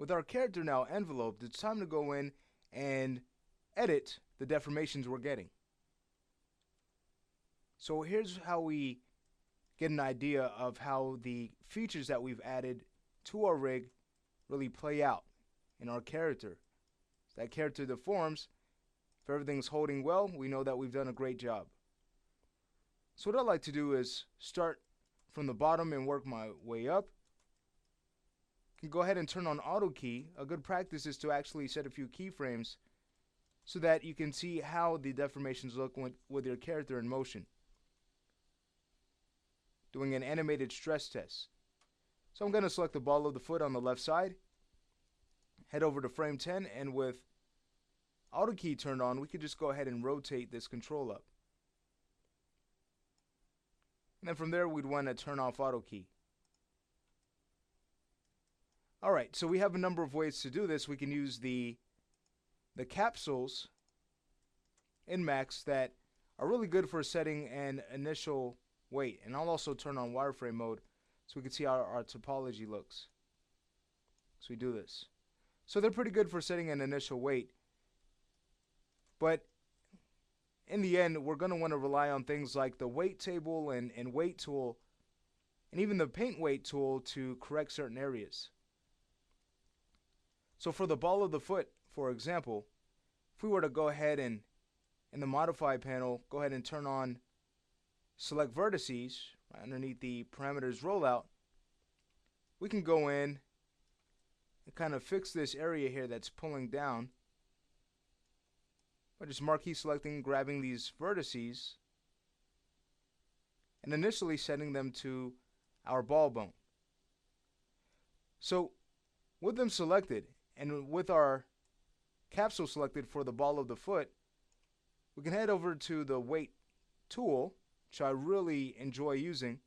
With our character now enveloped, it's time to go in and edit the deformations we're getting. So here's how we get an idea of how the features that we've added to our rig really play out in our character. If that character deforms, if everything's holding well, we know that we've done a great job. So what I like to do is start from the bottom and work my way up. You can go ahead and turn on auto key. A good practice is to actually set a few keyframes so that you can see how the deformations look with your character in motion. Doing an animated stress test. So I'm going to select the ball of the foot on the left side, head over to frame 10, and with auto key turned on, we could just go ahead and rotate this control up. And then from there, we'd want to turn off auto key. Alright, so we have a number of ways to do this. We can use the capsules in Max that are really good for setting an initial weight. And I'll also turn on wireframe mode so we can see how our topology looks. So we do this. So they're pretty good for setting an initial weight. But in the end, we're going to want to rely on things like the weight table and weight tool, and even the paint weight tool to correct certain areas. So for the ball of the foot, for example, if we were to go ahead and in the modify panel, go ahead and turn on select vertices right underneath the parameters rollout, we can go in and kind of fix this area here that's pulling down by just marquee selecting, grabbing these vertices, and initially setting them to our ball bone. So with them selected and with our capsule selected for the ball of the foot, we can head over to the weight tool, which I really enjoy using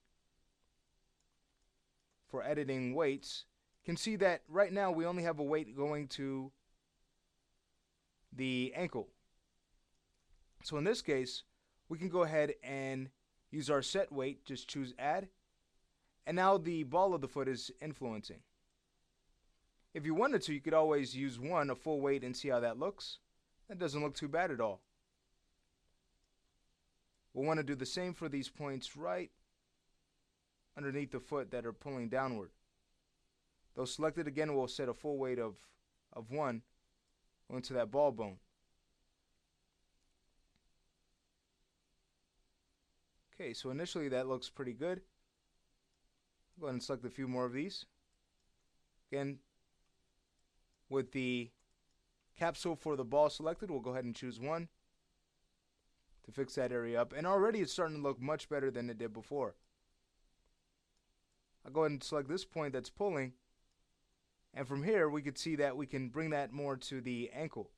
for editing weights. You can see that right now we only have a weight going to the ankle. So in this case, we can go ahead and use our set weight, just choose add, and now the ball of the foot is influencing. If you wanted to, you could always use a full weight, and see how that looks. That doesn't look too bad at all. We'll want to do the same for these points right underneath the foot that are pulling downward. Those selected again, we'll set a full weight of 1 onto that ball bone. Okay, so initially that looks pretty good. Go ahead and select a few more of these. Again, with the capsule for the ball selected, we'll go ahead and choose 1 to fix that area up. And already it's starting to look much better than it did before. I'll go ahead and select this point that's pulling. And from here, we could see that we can bring that more to the ankle.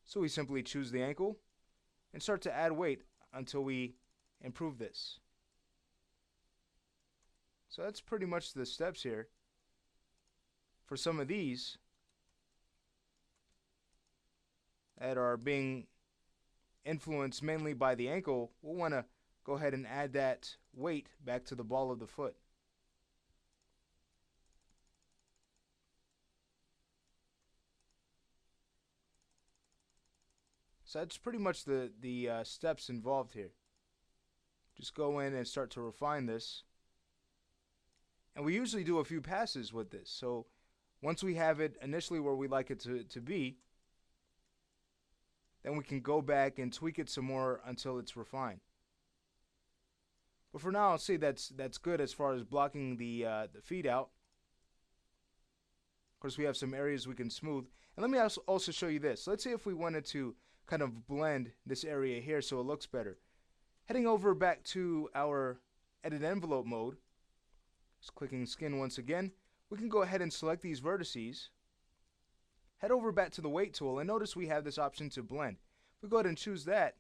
So we simply choose the ankle and start to add weight until we improve this. So that's pretty much the steps here. For some of these that are being influenced mainly by the ankle, we'll want to go ahead and add that weight back to the ball of the foot. So that's pretty much the steps involved here. Just go in and start to refine this. And we usually do a few passes with this. So once we have it initially where we like it to be, then we can go back and tweak it some more until it's refined. But for now, I'll say that's good as far as blocking the feet out. Of course, we have some areas we can smooth. And let me also show you this. Let's say if we wanted to kind of blend this area here so it looks better. Heading over back to our edit envelope mode, just clicking skin once again, we can go ahead and select these vertices. Head over back to the weight tool and notice we have this option to blend. If we go ahead and choose that,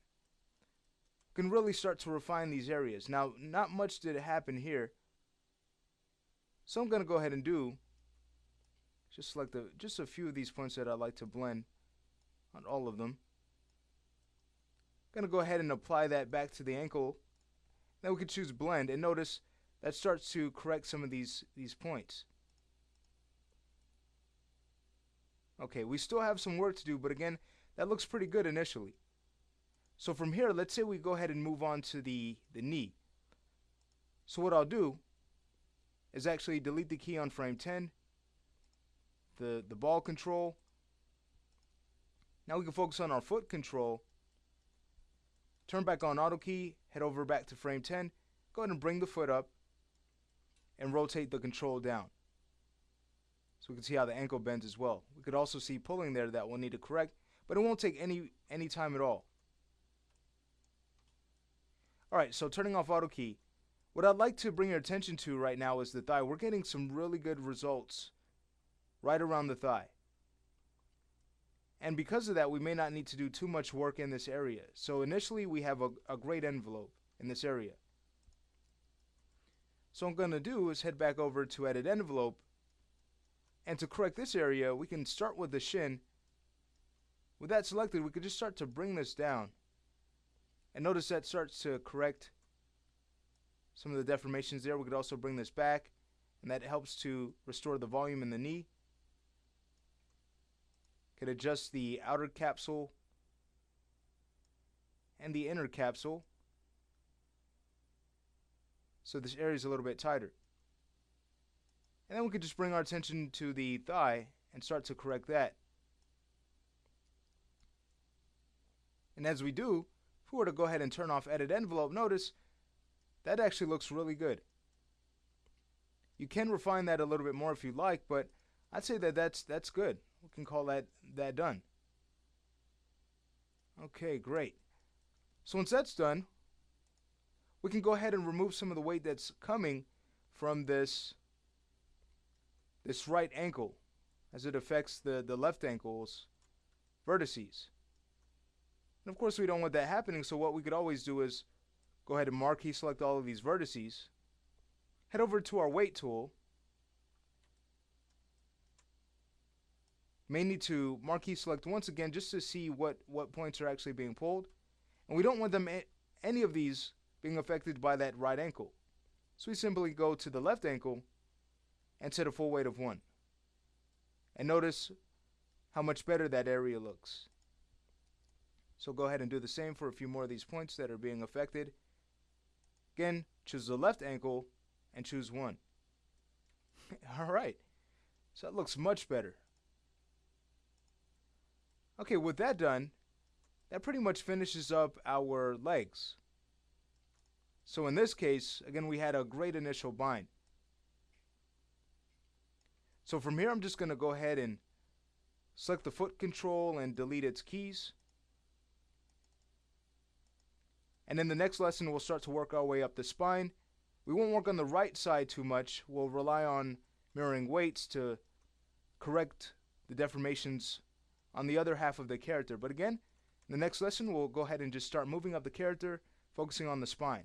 we can really start to refine these areas. Now, not much did happen here, so I'm going to go ahead and do just select just a few of these points that I like to blend, not all of them. I'm going to go ahead and apply that back to the ankle. Then we can choose blend, and notice that starts to correct some of these points. Okay, we still have some work to do, but again, that looks pretty good initially. So from here, let's say we go ahead and move on to the knee. So what I'll do is actually delete the key on frame 10, the ball control. Now we can focus on our foot control. Turn back on auto key, head over back to frame 10, go ahead and bring the foot up and rotate the control down. So we can see how the ankle bends as well. We could also see pulling there that we'll need to correct, but it won't take any time at all. Alright, so turning off auto key. What I'd like to bring your attention to right now is the thigh. We're getting some really good results right around the thigh. And because of that, we may not need to do too much work in this area. So initially, we have a great envelope in this area. So what I'm going to do is head back over to Edit Envelope. And to correct this area, we can start with the shin. With that selected, we could just start to bring this down. And notice that starts to correct some of the deformations there. We could also bring this back, and that helps to restore the volume in the knee. Could adjust the outer capsule and the inner capsule so this area is a little bit tighter. And then we could just bring our attention to the thigh and start to correct that. And as we do, if we were to go ahead and turn off Edit Envelope, notice that actually looks really good. You can refine that a little bit more if you like, but I'd say that that's good. We can call that done. Okay, great. So once that's done, we can go ahead and remove some of the weight that's coming from this right ankle as it affects the left ankle's vertices. And of course we don't want that happening, so what we could always do is go ahead and marquee select all of these vertices, head over to our weight tool. May need to marquee select once again just to see what points are actually being pulled. And we don't want them any of these being affected by that right ankle. So we simply go to the left ankle and set a full weight of 1. And notice how much better that area looks. So go ahead and do the same for a few more of these points that are being affected. Again, choose the left ankle and choose 1. Alright, so that looks much better. Okay, with that done, that pretty much finishes up our legs. So in this case, again, we had a great initial bind. So from here, I'm just going to go ahead and select the foot control and delete its keys. And in the next lesson, we'll start to work our way up the spine. We won't work on the right side too much. We'll rely on mirroring weights to correct the deformations on the other half of the character. But again, in the next lesson, we'll go ahead and just start moving up the character, focusing on the spine.